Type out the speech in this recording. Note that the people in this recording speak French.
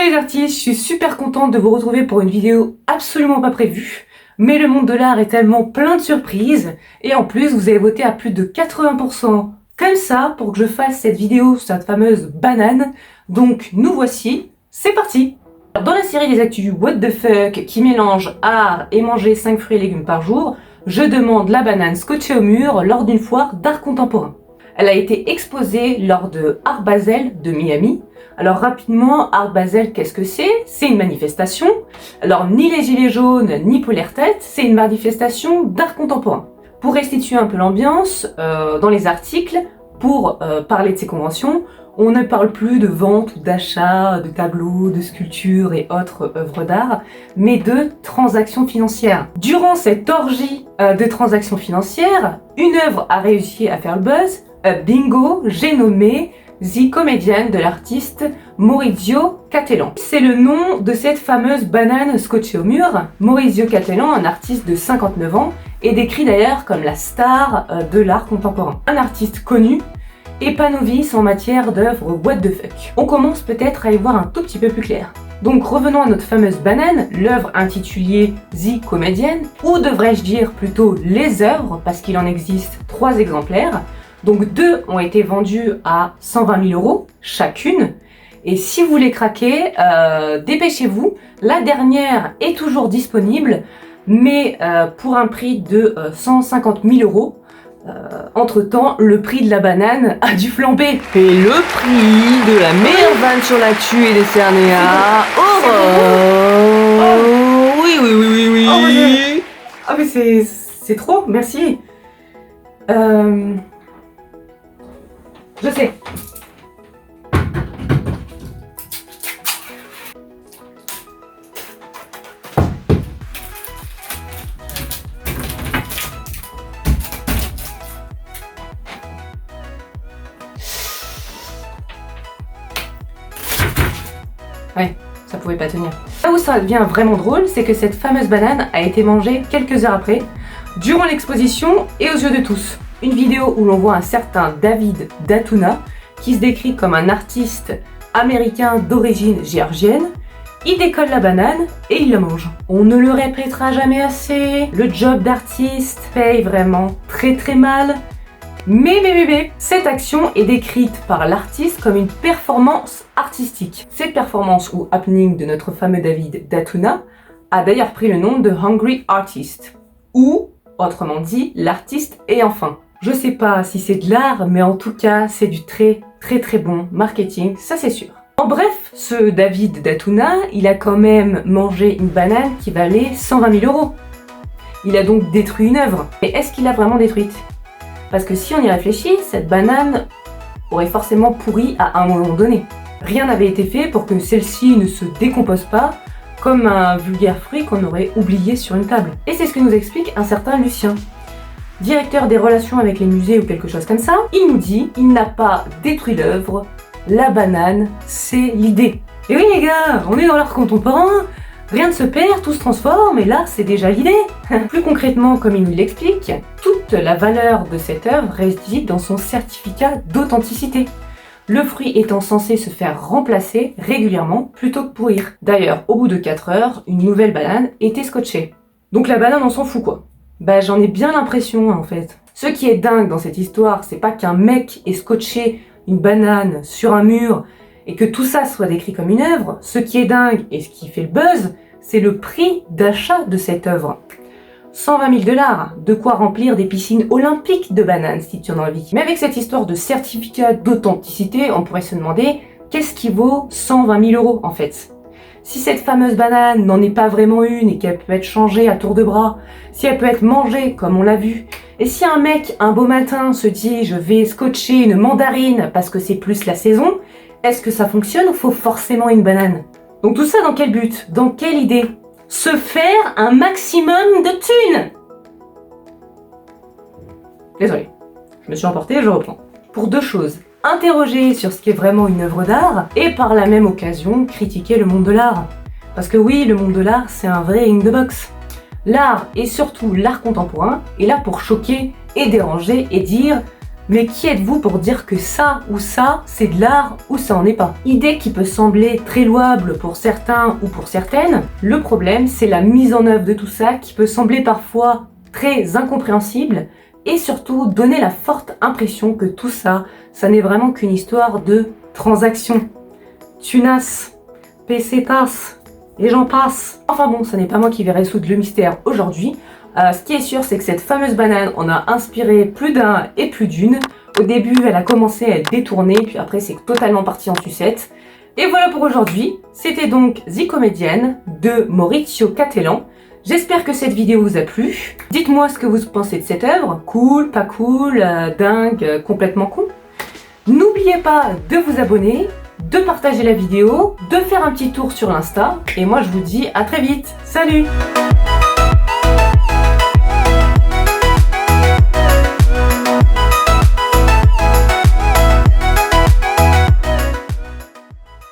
Hello les artistes, je suis super contente de vous retrouver pour une vidéo absolument pas prévue. Mais le monde de l'art est tellement plein de surprises. Et en plus, vous avez voté à plus de 80% comme ça pour que je fasse cette vidéo sur cette fameuse banane. Donc nous voici, c'est parti! Dans la série des actus What the fuck qui mélange art et manger 5 fruits et légumes par jour, je demande la banane scotchée au mur lors d'une foire d'art contemporain. Elle a été exposée lors de Art Basel de Miami. Alors rapidement, Art Basel, qu'est-ce que c'est? C'est une manifestation. Alors ni les gilets jaunes, ni Poulaire Tête, c'est une manifestation d'art contemporain. Pour restituer un peu l'ambiance, dans les articles, pour parler de ces conventions, on ne parle plus de vente ou d'achat, de tableaux, de sculptures et autres œuvres d'art, mais de transactions financières. Durant cette orgie de transactions financières, une œuvre a réussi à faire le buzz. Bingo, j'ai nommé The Comedian de l'artiste Maurizio Cattelan. C'est le nom de cette fameuse banane scotchée au mur. Maurizio Cattelan, un artiste de 59 ans, est décrit d'ailleurs comme la star de l'art contemporain. Un artiste connu et pas novice en matière d'œuvres what the fuck. On commence peut-être à y voir un tout petit peu plus clair. Donc revenons à notre fameuse banane, l'œuvre intitulée The Comedian, ou devrais-je dire plutôt les œuvres, parce qu'il en existe 3 exemplaires. Donc 2 ont été vendus à 120 000 € chacune. Et si vous voulez craquer, dépêchez-vous. La dernière est toujours disponible, mais pour un prix de 150 000 €. Entre-temps, le prix de la banane a dû flamber. Et le prix de la meilleure vanne sur l'actu est décerné à Aurore. Oui, oui, oui, oui, oui. Oh, ah mais c'est trop, merci. Je sais. Ouais, ça pouvait pas tenir. Là où ça devient vraiment drôle, c'est que cette fameuse banane a été mangée quelques heures après, durant l'exposition et aux yeux de tous. Une vidéo où l'on voit un certain David Datuna, qui se décrit comme un artiste américain d'origine géorgienne. Il décolle la banane et il la mange. On ne le répétera jamais assez, le job d'artiste paye vraiment très très mal. Mais, cette action est décrite par l'artiste comme une performance artistique. Cette performance ou happening de notre fameux David Datuna a d'ailleurs pris le nom de Hungry Artist, ou, autrement dit, l'artiste ayant faim. Je sais pas si c'est de l'art, mais en tout cas, c'est du très bon marketing, ça c'est sûr. En bref, ce David Datuna, il a quand même mangé une banane qui valait 120 000 €. Il a donc détruit une œuvre. Mais est-ce qu'il l'a vraiment détruite? Parce que si on y réfléchit, cette banane aurait forcément pourri à un moment donné. Rien n'avait été fait pour que celle-ci ne se décompose pas, comme un vulgaire fruit qu'on aurait oublié sur une table. Et c'est ce que nous explique un certain Lucien, directeur des relations avec les musées ou quelque chose comme ça. Il nous dit, il n'a pas détruit l'œuvre, la banane, c'est l'idée. Et oui les gars, on est dans l'art contemporain, rien ne se perd, tout se transforme, et là c'est déjà l'idée. Plus concrètement, comme il nous l'explique, toute la valeur de cette œuvre réside dans son certificat d'authenticité. Le fruit étant censé se faire remplacer régulièrement plutôt que pourrir. D'ailleurs, au bout de 4 heures, une nouvelle banane était scotchée. Donc la banane on s'en fout quoi. Bah j'en ai bien l'impression en fait. Ce qui est dingue dans cette histoire, c'est pas qu'un mec ait scotché une banane sur un mur et que tout ça soit décrit comme une œuvre. Ce qui est dingue et ce qui fait le buzz, c'est le prix d'achat de cette œuvre. 120 000 $, de quoi remplir des piscines olympiques de bananes si tu en as envie. Mais avec cette histoire de certificat d'authenticité, on pourrait se demander qu'est-ce qui vaut 120 000 € en fait. Si cette fameuse banane n'en est pas vraiment une et qu'elle peut être changée à tour de bras, si elle peut être mangée comme on l'a vu, et si un mec un beau matin se dit je vais scotcher une mandarine parce que c'est plus la saison, est-ce que ça fonctionne ou faut forcément une banane? Donc tout ça dans quel but? Dans quelle idée? Se faire un maximum de thunes! Désolé, je me suis emportée, je reprends. Pour 2 choses. Interroger sur ce qui est vraiment une œuvre d'art et par la même occasion critiquer le monde de l'art. Parce que oui, le monde de l'art c'est un vrai in the box. L'art et surtout l'art contemporain est là pour choquer et déranger et dire Mais qui êtes-vous pour dire que ça ou ça, c'est de l'art ou ça en est pas? Idée qui peut sembler très louable pour certains ou pour certaines, le problème c'est la mise en œuvre de tout ça qui peut sembler parfois très incompréhensible et surtout donner la forte impression que tout ça, ça n'est vraiment qu'une histoire de transaction. Tunas, pesetas, et j'en passe. Enfin bon, ça n'est pas moi qui vais résoudre le mystère aujourd'hui. Ce qui est sûr, c'est que cette fameuse banane en a inspiré plus d'un et plus d'une. Au début, elle a commencé à être détournée, puis après, c'est totalement parti en sucette. Et voilà pour aujourd'hui. C'était donc The Comedienne de Maurizio Cattelan. J'espère que cette vidéo vous a plu. Dites-moi ce que vous pensez de cette œuvre. Cool, pas cool, dingue, complètement con. N'oubliez pas de vous abonner, de partager la vidéo, de faire un petit tour sur l'Insta. Et moi, je vous dis à très vite. Salut!